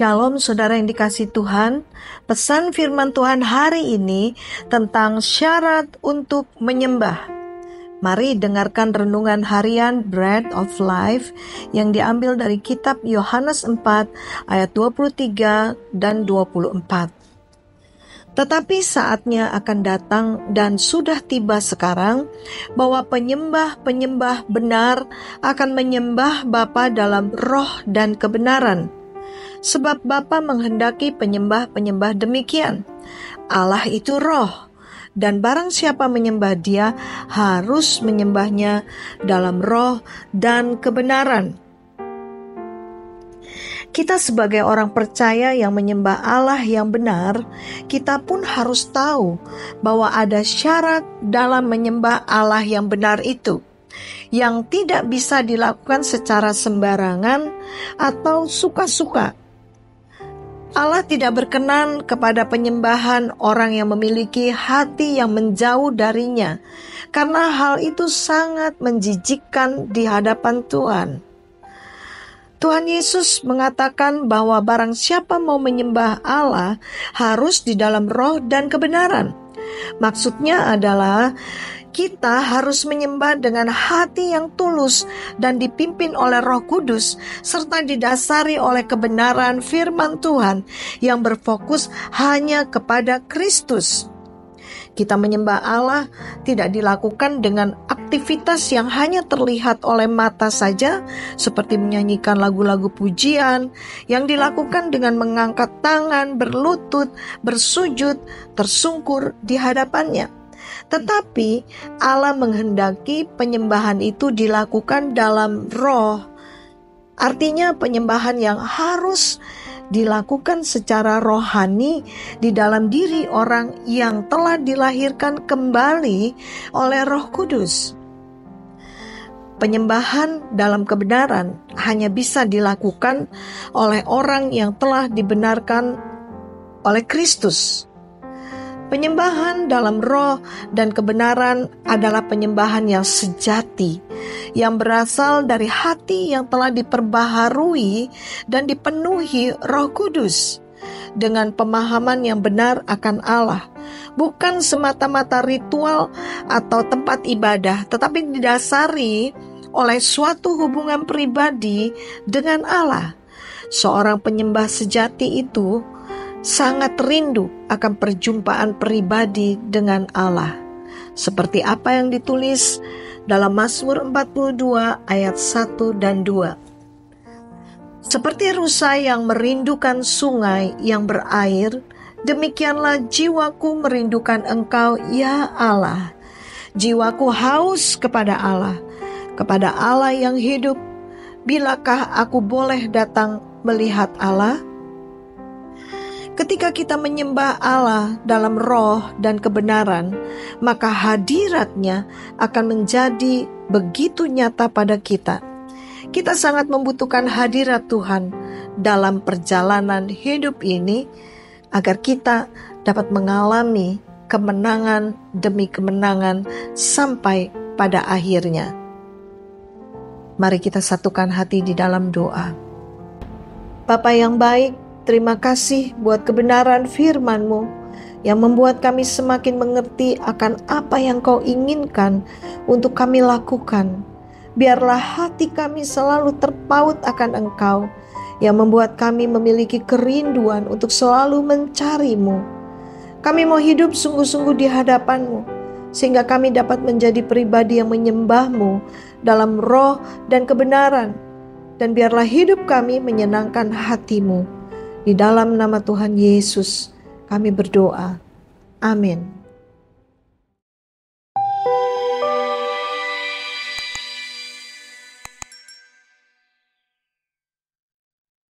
Shalom saudara yang dikasihi Tuhan. Pesan firman Tuhan hari ini tentang syarat untuk menyembah. Mari dengarkan renungan harian Bread of Life yang diambil dari kitab Yohanes 4 ayat 23 dan 24. Tetapi saatnya akan datang dan sudah tiba sekarang bahwa penyembah-penyembah benar akan menyembah Bapa dalam roh dan kebenaran. Sebab Bapa menghendaki penyembah-penyembah demikian. Allah itu roh, dan barang siapa menyembah Dia harus menyembahnya dalam roh dan kebenaran. Kita sebagai orang percaya yang menyembah Allah yang benar, kita pun harus tahu bahwa ada syarat dalam menyembah Allah yang benar itu, yang tidak bisa dilakukan secara sembarangan atau suka-suka. Allah tidak berkenan kepada penyembahan orang yang memiliki hati yang menjauh darinya, karena hal itu sangat menjijikkan di hadapan Tuhan. Tuhan Yesus mengatakan bahwa barang siapa mau menyembah Allah harus di dalam roh dan kebenaran. Maksudnya adalah kita harus menyembah dengan hati yang tulus dan dipimpin oleh Roh Kudus, serta didasari oleh kebenaran firman Tuhan yang berfokus hanya kepada Kristus. Kita menyembah Allah tidak dilakukan dengan aktivitas yang hanya terlihat oleh mata saja, seperti menyanyikan lagu-lagu pujian, yang dilakukan dengan mengangkat tangan, berlutut, bersujud, tersungkur di hadapannya. Tetapi Allah menghendaki penyembahan itu dilakukan dalam roh. Artinya penyembahan yang harus dilakukan secara rohani di dalam diri orang yang telah dilahirkan kembali oleh Roh Kudus. Penyembahan dalam kebenaran hanya bisa dilakukan oleh orang yang telah dibenarkan oleh Kristus. Penyembahan dalam roh dan kebenaran adalah penyembahan yang sejati, yang berasal dari hati yang telah diperbaharui dan dipenuhi Roh Kudus dengan pemahaman yang benar akan Allah, bukan semata-mata ritual atau tempat ibadah, tetapi didasari oleh suatu hubungan pribadi dengan Allah. Seorang penyembah sejati itu sangat rindu akan perjumpaan pribadi dengan Allah, seperti apa yang ditulis dalam Mazmur 42 ayat 1 dan 2. Seperti rusa yang merindukan sungai yang berair, demikianlah jiwaku merindukan Engkau, ya Allah. Jiwaku haus kepada Allah yang hidup. Bilakah aku boleh datang melihat Allah? Ketika kita menyembah Allah dalam roh dan kebenaran, maka hadiratnya akan menjadi begitu nyata pada kita. Kita sangat membutuhkan hadirat Tuhan dalam perjalanan hidup ini, agar kita dapat mengalami kemenangan demi kemenangan sampai pada akhirnya. Mari kita satukan hati di dalam doa. Bapa yang baik, terima kasih buat kebenaran firman-Mu yang membuat kami semakin mengerti akan apa yang Kau inginkan untuk kami lakukan. Biarlah hati kami selalu terpaut akan Engkau, yang membuat kami memiliki kerinduan untuk selalu mencari-Mu. Kami mau hidup sungguh-sungguh di hadapan-Mu, sehingga kami dapat menjadi pribadi yang menyembah-Mu dalam roh dan kebenaran. Dan biarlah hidup kami menyenangkan hati-Mu. Di dalam nama Tuhan Yesus kami berdoa. Amin.